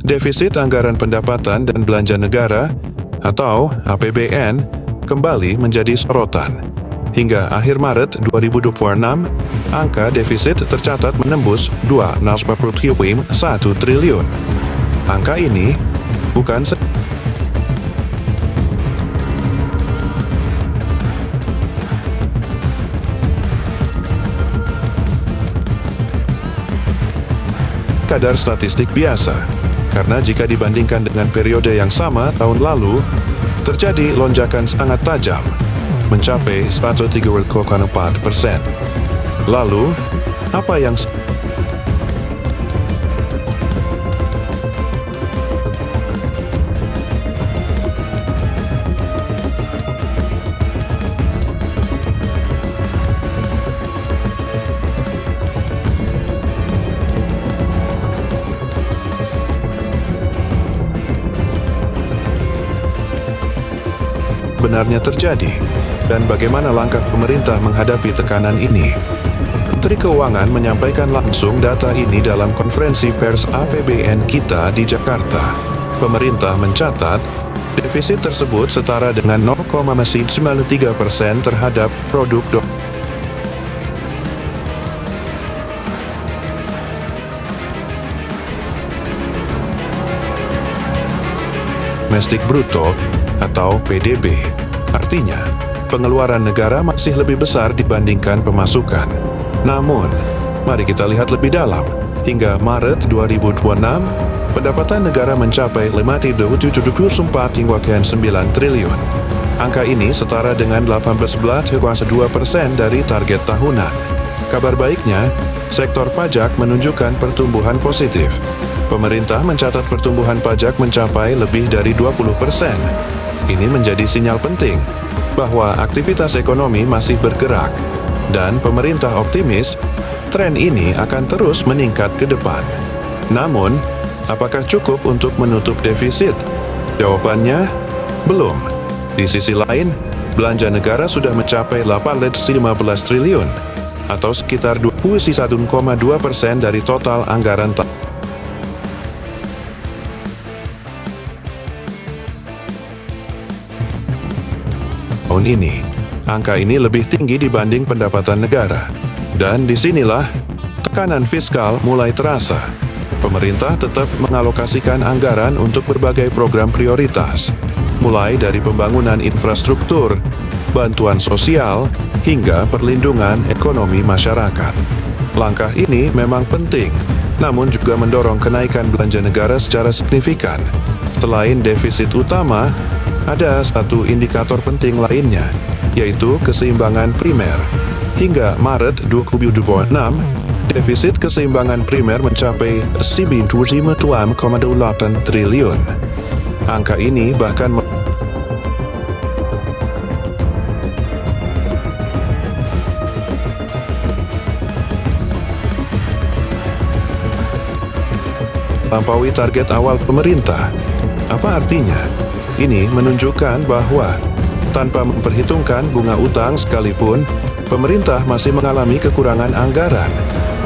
defisit anggaran pendapatan dan belanja negara atau APBN kembali menjadi sorotan. Hingga akhir Maret 2026, angka defisit tercatat menembus 2,41 triliun. Angka ini bukan kadar statistik biasa, karena jika dibandingkan dengan periode yang sama tahun lalu, terjadi lonjakan sangat tajam, mencapai 103,4%. Lalu, apa yang benarnya terjadi, dan bagaimana langkah pemerintah menghadapi tekanan ini? Menteri Keuangan menyampaikan langsung data ini dalam konferensi pers APBN kita di Jakarta. Pemerintah mencatat, defisit tersebut setara dengan 0,93% terhadap produk domestik bruto atau PDB. Artinya, pengeluaran negara masih lebih besar dibandingkan pemasukan. Namun, mari kita lihat lebih dalam. Hingga Maret 2026, pendapatan negara mencapai 5,74,9 triliun. Angka ini setara dengan 18,2% dari target tahunan. Kabar baiknya, sektor pajak menunjukkan pertumbuhan positif. Pemerintah mencatat pertumbuhan pajak mencapai lebih dari 20%. Ini menjadi sinyal penting bahwa aktivitas ekonomi masih bergerak, dan pemerintah optimis tren ini akan terus meningkat ke depan. Namun, apakah cukup untuk menutup defisit? Jawabannya, belum. Di sisi lain, belanja negara sudah mencapai 815 triliun, atau sekitar 21,2% dari total anggaran tahun ini. Angka ini lebih tinggi dibanding pendapatan negara. Dan disinilah tekanan fiskal mulai terasa. Pemerintah tetap mengalokasikan anggaran untuk berbagai program prioritas, mulai dari pembangunan infrastruktur, bantuan sosial, hingga perlindungan ekonomi masyarakat. Langkah ini memang penting, namun juga mendorong kenaikan belanja negara secara signifikan. Selain defisit utama, ada satu indikator penting lainnya, yaitu keseimbangan primer. Hingga Maret 2026, defisit keseimbangan primer mencapai 92,8 triliun. Angka ini bahkan melampaui target awal pemerintah. Apa artinya? Ini menunjukkan bahwa tanpa memperhitungkan bunga utang sekalipun, pemerintah masih mengalami kekurangan anggaran.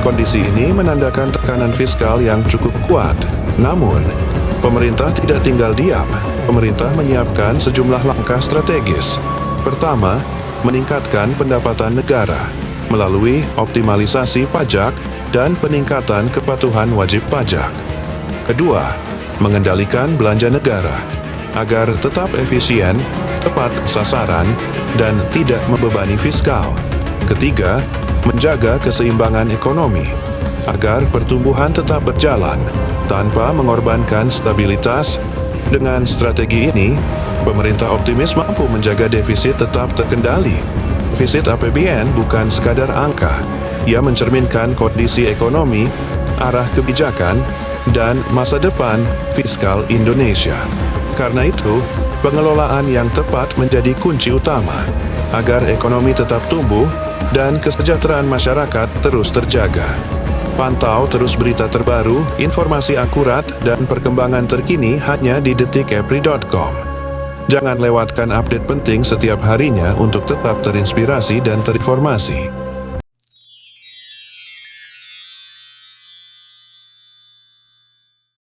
Kondisi ini menandakan tekanan fiskal yang cukup kuat. Namun, pemerintah tidak tinggal diam. Pemerintah menyiapkan sejumlah langkah strategis. Pertama, meningkatkan pendapatan negara melalui optimalisasi pajak dan peningkatan kepatuhan wajib pajak. Kedua, mengendalikan belanja negara agar tetap efisien, tepat sasaran, dan tidak membebani fiskal. Ketiga, menjaga keseimbangan ekonomi agar pertumbuhan tetap berjalan tanpa mengorbankan stabilitas. Dengan strategi ini, pemerintah optimis mampu menjaga defisit tetap terkendali. Defisit APBN bukan sekadar angka. Ia mencerminkan kondisi ekonomi, arah kebijakan, dan masa depan fiskal Indonesia. Karena itu, pengelolaan yang tepat menjadi kunci utama agar ekonomi tetap tumbuh dan kesejahteraan masyarakat terus terjaga. Pantau terus berita terbaru, informasi akurat, dan perkembangan terkini hanya di detikepri.com. Jangan lewatkan update penting setiap harinya untuk tetap terinspirasi dan terinformasi.